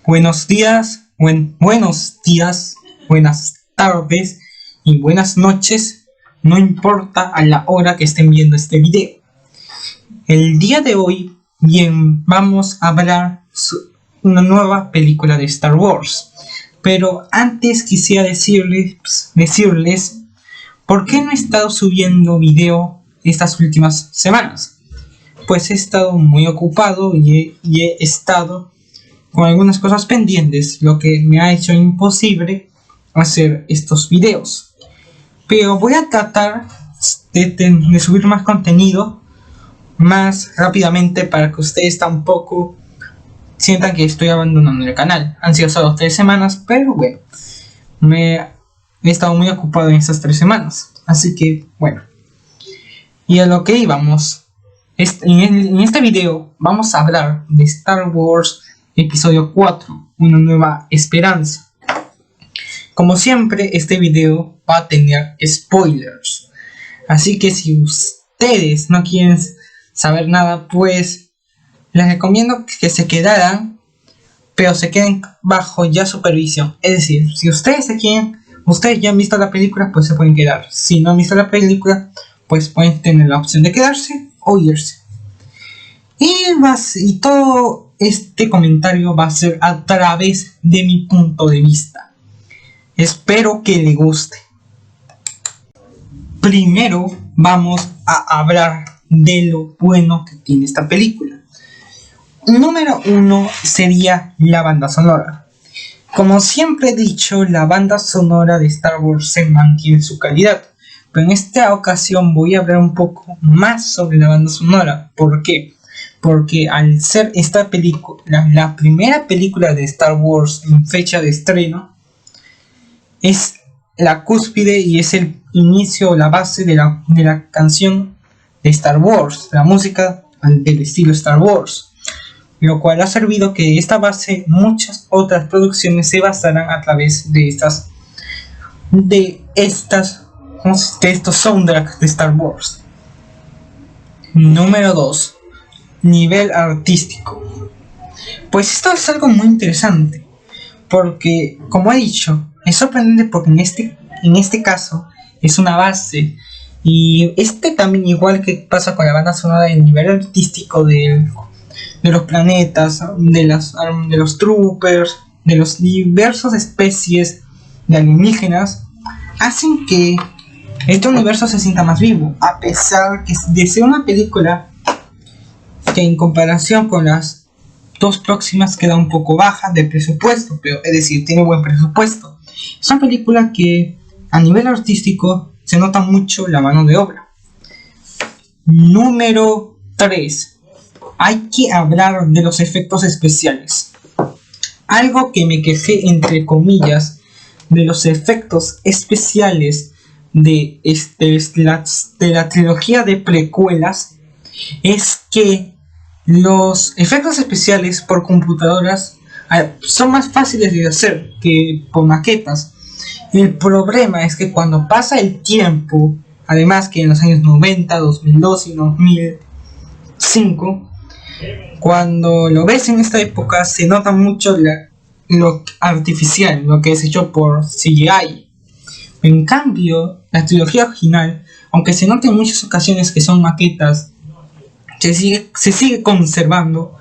Buenos días, buenas tardes y buenas noches, no importa a la hora que estén viendo este video. El día de hoy, vamos a hablar una nueva película de Star Wars. Pero antes quisiera decirles por qué no he estado subiendo video estas últimas semanas. Pues he estado muy ocupado y he estado con algunas cosas pendientes, lo que me ha hecho imposible hacer estos videos. Pero voy a tratar de subir más contenido más rápidamente para que ustedes tampoco sientan que estoy abandonando el canal. Han sido solo 3 semanas, pero bueno, he estado muy ocupado en estas 3 semanas. Así que bueno, y a lo que íbamos, en este video vamos a hablar de Star Wars Episodio 4, Una Nueva Esperanza. Como siempre, este video va a tener spoilers, así que si ustedes no quieren saber nada, pues les recomiendo que se quedaran, pero se queden bajo ya supervisión. Es decir, si ustedes ya han visto la película, pues se pueden quedar. Si no han visto la película, pues pueden tener la opción de quedarse o irse. Y todo este comentario va a ser a través de mi punto de vista. Espero que le guste. Primero vamos a hablar de lo bueno que tiene esta película. Número 1 sería la banda sonora. Como siempre he dicho, la banda sonora de Star Wars se mantiene su calidad. Pero en esta ocasión voy a hablar un poco más sobre la banda sonora. ¿Por qué? Porque al ser esta película la primera película de Star Wars en fecha de estreno, es la cúspide y es el inicio o la base de la canción de Star Wars, la música del estilo Star Wars, lo cual ha servido que esta base muchas otras producciones se basarán a través de estos soundtracks de Star Wars. Número 2. Nivel artístico. Pues esto es algo muy interesante, porque como he dicho, es sorprendente porque en este caso es una base, y también, igual que pasa con la banda sonora, el nivel artístico de los planetas, de los troopers, de los diversas especies de alienígenas, hacen que este universo se sienta más vivo, a pesar de ser una película que en comparación con las dos próximas queda un poco baja de presupuesto, pero es decir, tiene buen presupuesto. Es una película que a nivel artístico se nota mucho la mano de obra. Número 3. Hay que hablar de los efectos especiales. Algo que me quejé, entre comillas, de los efectos especiales de la trilogía de precuelas, es que los efectos especiales por computadoras son más fáciles de hacer que por maquetas. El problema es que cuando pasa el tiempo, además que en los años 90, 2002 y 2005, cuando lo ves en esta época, se nota mucho lo artificial, lo que es hecho por CGI. En cambio, la trilogía original, aunque se note en muchas ocasiones que son maquetas, se sigue conservando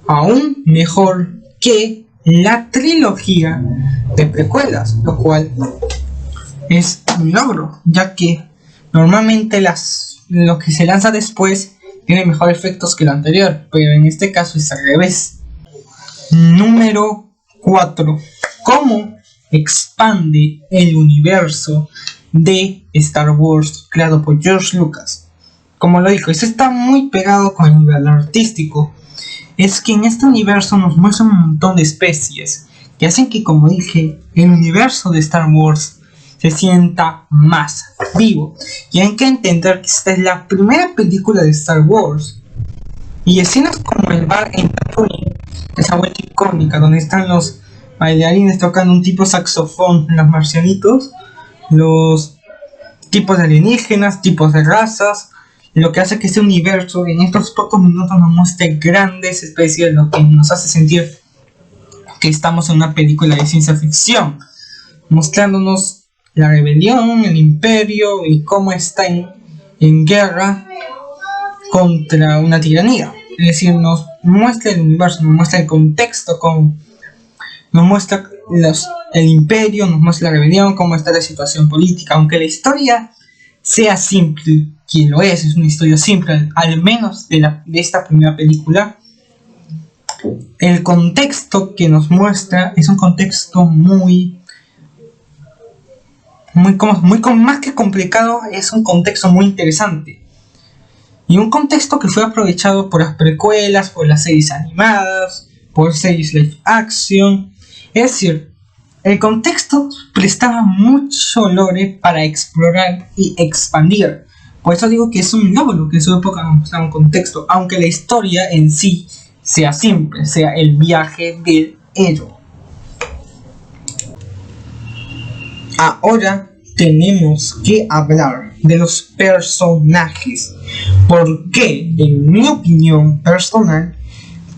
aún mejor que la trilogía de precuelas, lo cual es un logro, ya que normalmente lo que se lanza después tiene mejores efectos que lo anterior, pero en este caso es al revés. Número 4. ¿Cómo expande el universo de Star Wars creado por George Lucas? Como lo dijo, esto está muy pegado con el nivel artístico. Es que en este universo nos muestran un montón de especies que hacen que, como dije, el universo de Star Wars se sienta más vivo. Y hay que entender que esta es la primera película de Star Wars. Y escenas como el bar en Tatooine, esa vuelta icónica donde están los bailarines tocando un tipo saxofón, los marcianitos, los tipos de alienígenas, tipos de razas, lo que hace que este universo en estos pocos minutos nos muestre grandes especies, lo que nos hace sentir que estamos en una película de ciencia ficción, mostrándonos la rebelión, el imperio y cómo está en guerra contra una tiranía. Es decir, nos muestra el universo, nos muestra el contexto, nos muestra el imperio, nos muestra la rebelión, cómo está la situación política. Aunque la historia sea simple, quien lo es una historia simple, al menos de esta primera película, el contexto que nos muestra es un contexto muy más que complicado, es un contexto muy interesante. Y un contexto que fue aprovechado por las precuelas, por las series animadas, por series live action. Es decir, el contexto prestaba mucho lore para explorar y expandir. Por eso digo que es un logro que en su época nos mostraba un contexto, aunque la historia en sí sea simple, sea el viaje del héroe. Ahora tenemos que hablar de los personajes, porque en mi opinión personal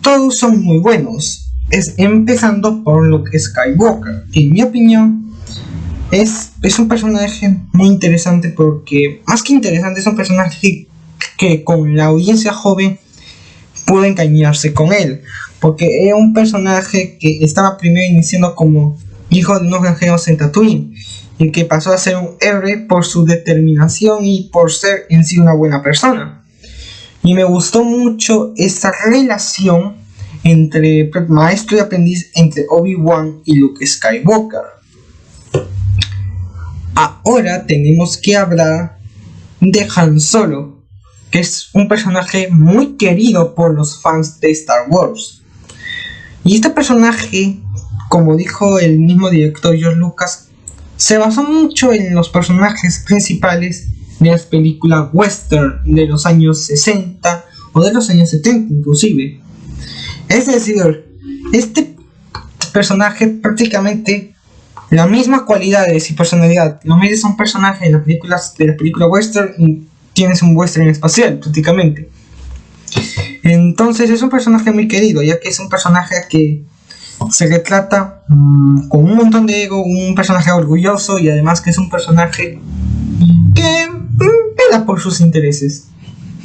todos son muy buenos, empezando por Luke Skywalker, que en mi opinión es un personaje muy interesante, porque más que interesante es un personaje que con la audiencia joven pudo encariñarse con él, porque era un personaje que estaba primero iniciando como hijo de unos granjeros en Tatooine, y que pasó a ser un héroe por su determinación y por ser en sí una buena persona. Y me gustó mucho esa relación entre maestro y aprendiz, entre Obi-Wan y Luke Skywalker. Ahora tenemos que hablar de Han Solo, que es un personaje muy querido por los fans de Star Wars. Y este personaje, como dijo el mismo director George Lucas, se basó mucho en los personajes principales de las películas western de los años 60 o de los años 70 inclusive. Es decir, este personaje prácticamente las mismas cualidades y personalidad. Los medios son personajes de las películas western y tienes un western espacial prácticamente. Entonces es un personaje muy querido, ya que es un personaje que se retrata con un montón de ego, un personaje orgulloso, y además que es un personaje que pela por sus intereses.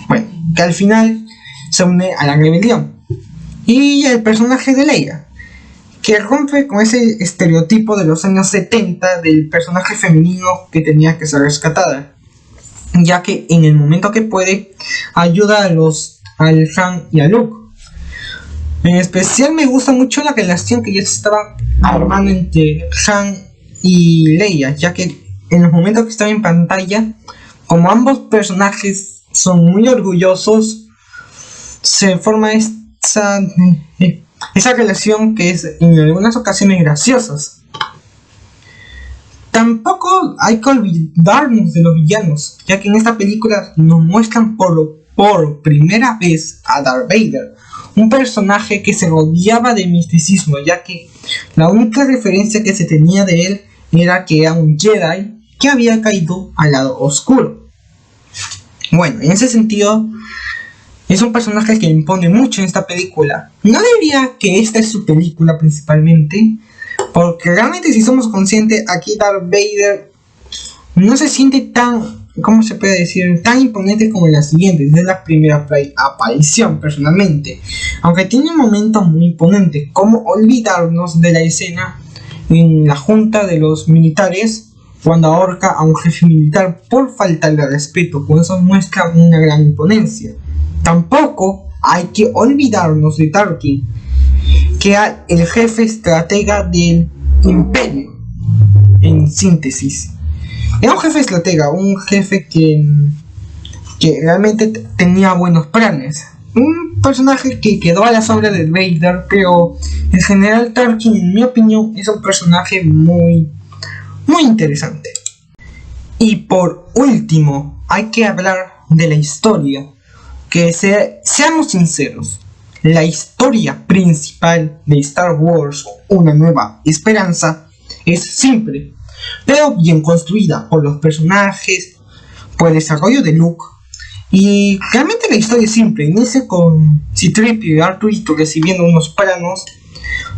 Bueno, que al final se une a la rebelión. Y el personaje de Leia, que rompe con ese estereotipo de los años 70 del personaje femenino que tenía que ser rescatada, ya que en el momento que puede ayuda al Han y a Luke. En especial me gusta mucho la relación que ya se estaba armando entre Han y Leia, ya que en los momentos que están en pantalla, como ambos personajes son muy orgullosos, se forma esa relación que es en algunas ocasiones graciosa. Tampoco hay que olvidarnos de los villanos, ya que en esta película nos muestran por primera vez a Darth Vader, un personaje que se rodeaba de misticismo, ya que la única referencia que se tenía de él era que era un Jedi que había caído al lado oscuro. Bueno, en ese sentido, es un personaje que impone mucho en esta película. No diría que esta es su película principalmente, porque realmente, si somos conscientes, aquí Darth Vader no se siente tan, ¿cómo se puede decir?, tan imponente como en las siguientes. Es la primera aparición personalmente, aunque tiene un momento muy imponente. ¿Cómo olvidarnos de la escena en la junta de los militares cuando ahorca a un jefe militar por faltarle al respeto? Con eso muestra una gran imponencia. Tampoco hay que olvidarnos de Tarkin, que era el jefe estratega del imperio. En síntesis, era un jefe estratega, un jefe que realmente tenía buenos planes. Un personaje que quedó a la sombra de Vader, pero en general Tarkin, en mi opinión, es un personaje muy interesante. Y por último, hay que hablar de la historia. Que seamos sinceros, la historia principal de Star Wars, Una Nueva Esperanza, es simple, pero bien construida por los personajes, por el desarrollo de Luke. Y realmente la historia es simple. Inicia con C-3PO y R2 recibiendo unos planos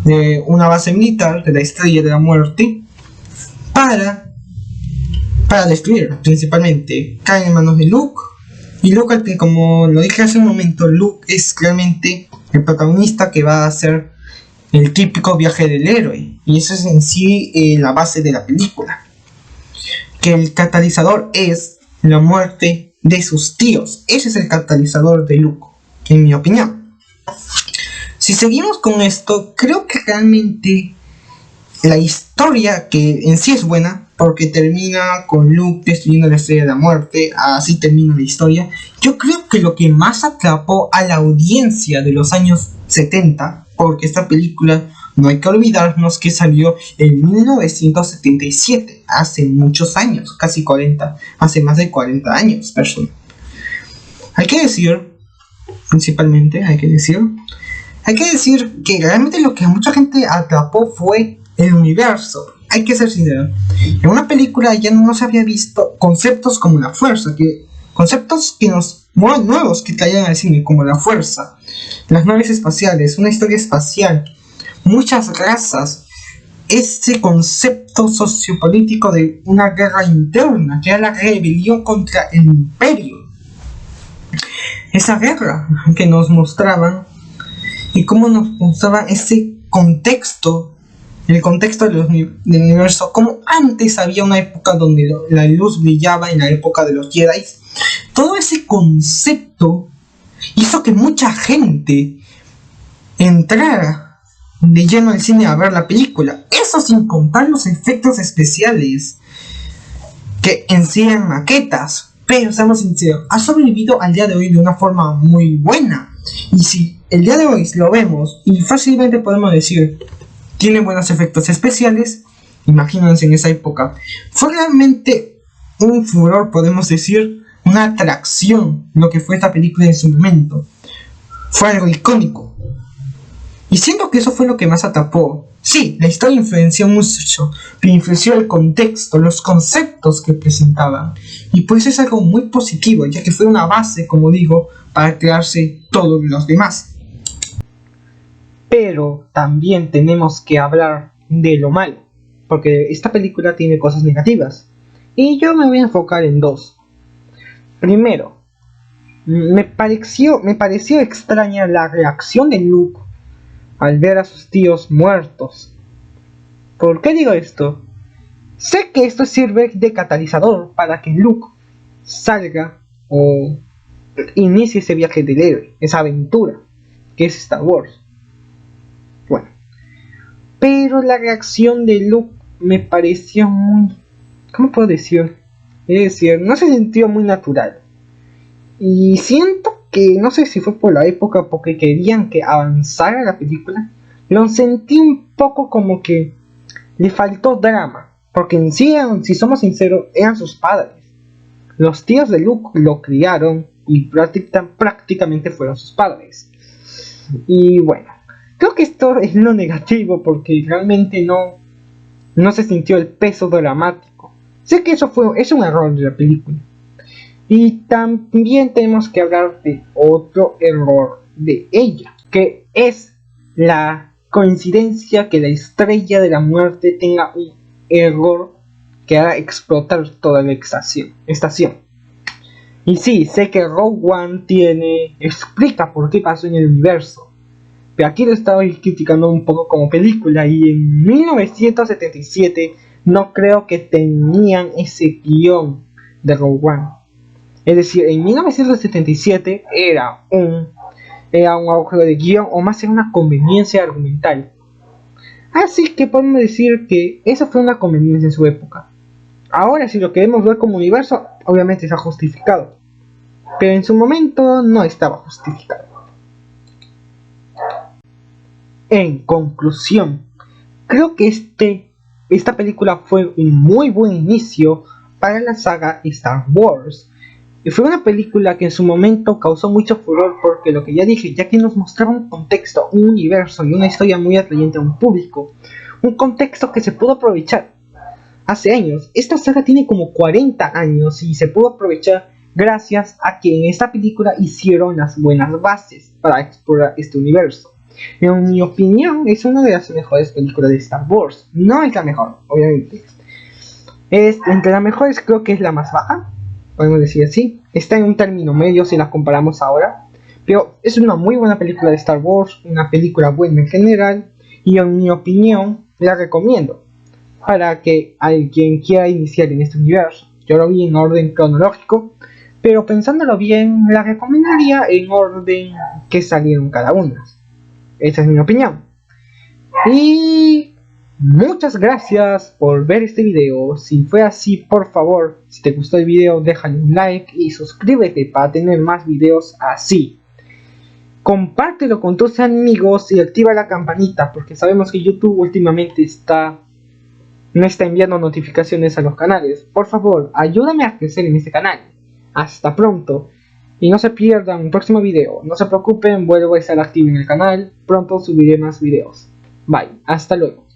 de una base militar de la Estrella de la Muerte para destruir, principalmente. Caen en manos de Luke. Y Luke, como lo dije hace un momento, Luke es realmente el protagonista que va a hacer el típico viaje del héroe. Y eso es en sí la base de la película. Que el catalizador es la muerte de sus tíos. Ese es el catalizador de Luke, en mi opinión. Si seguimos con esto, creo que realmente la historia, que en sí es buena, porque termina con Luke destruyendo la Estrella de la Muerte, así termina la historia. Yo creo que lo que más atrapó a la audiencia de los años 70, porque esta película no hay que olvidarnos que salió en 1977, hace muchos años, casi 40, hace más de 40 años, personas. Hay que decir, principalmente, hay que decir que realmente lo que a mucha gente atrapó fue el universo. Hay que ser sincero. En una película ya no se había visto conceptos como la fuerza, conceptos que nuevos que traían al cine, como la fuerza, las naves espaciales, una historia espacial, muchas razas, ese concepto sociopolítico de una guerra interna, que era la rebelión contra el imperio. Esa guerra que nos mostraban y cómo nos mostraban ese contexto, el contexto del universo, como antes había una época donde la luz brillaba, en la época de los Jedi. Todo ese concepto hizo que mucha gente entrara de lleno al cine a ver la película. Eso sin contar los efectos especiales, que en sí eran maquetas. Pero seamos sinceros, ha sobrevivido al día de hoy de una forma muy buena. Y si el día de hoy lo vemos y fácilmente podemos decir tiene buenos efectos especiales, imagínense en esa época. Fue realmente un furor, podemos decir, una atracción lo que fue esta película en su momento. Fue algo icónico. Y siento que eso fue lo que más atrapó. Sí, la historia influenció mucho, pero influenció el contexto, los conceptos que presentaban. Y pues es algo muy positivo, ya que fue una base, como digo, para crearse todos los demás. Pero también tenemos que hablar de lo malo, porque esta película tiene cosas negativas. Y yo me voy a enfocar en dos. Primero, me pareció extraña la reacción de Luke al ver a sus tíos muertos. ¿Por qué digo esto? Sé que esto sirve de catalizador para que Luke salga o inicie ese viaje del héroe, esa aventura que es Star Wars. Bueno, pero la reacción de Luke me pareció muy... ¿cómo puedo decir? Es decir, no se sintió muy natural. Y siento que, no sé si fue por la época, porque querían que avanzara la película, lo sentí un poco como que le faltó drama. Porque en sí, si somos sinceros, eran sus padres. Los tíos de Luke lo criaron y prácticamente fueron sus padres. Y bueno, creo que esto es lo negativo, porque realmente no se sintió el peso dramático. Sé que es un error de la película. Y también tenemos que hablar de otro error de ella, que es la coincidencia que la Estrella de la Muerte tenga un error que haga explotar toda la estación. Y sí, sé que Rogue One explica por qué pasó en el universo, pero aquí lo estaba criticando un poco como película, y en 1977 no creo que tenían ese guión de Rogue One. Es decir, en 1977 era un agujero de guión, o más era una conveniencia argumental. Así que podemos decir que eso fue una conveniencia en su época. Ahora, si lo queremos ver como universo, obviamente está justificado, pero en su momento no estaba justificado. En conclusión, creo que esta película fue un muy buen inicio para la saga Star Wars. Y fue una película que en su momento causó mucho furor, porque lo que ya dije, ya que nos mostraba un contexto, un universo y una historia muy atrayente a un público. Un contexto que se pudo aprovechar hace años. Esta saga tiene como 40 años y se pudo aprovechar gracias a que en esta película hicieron las buenas bases para explorar este universo. En mi opinión, es una de las mejores películas de Star Wars. No es la mejor, obviamente. Entre las mejores creo que es la más baja, podemos decir así. Está en un término medio si la comparamos ahora. Pero es una muy buena película de Star Wars, una película buena en general. Y en mi opinión, la recomiendo para que alguien quiera iniciar en este universo. Yo lo vi en orden cronológico, pero pensándolo bien, la recomendaría en orden que salieron cada una. Esa es mi opinión. Y muchas gracias por ver este video. Si fue así, por favor, si te gustó el video, déjale un like y suscríbete para tener más videos así. Compártelo con tus amigos y activa la campanita, porque sabemos que YouTube últimamente no está enviando notificaciones a los canales. Por favor, ayúdame a crecer en este canal. Hasta pronto. Y no se pierdan un próximo video. No se preocupen, vuelvo a estar activo en el canal. Pronto subiré más videos. Bye, hasta luego.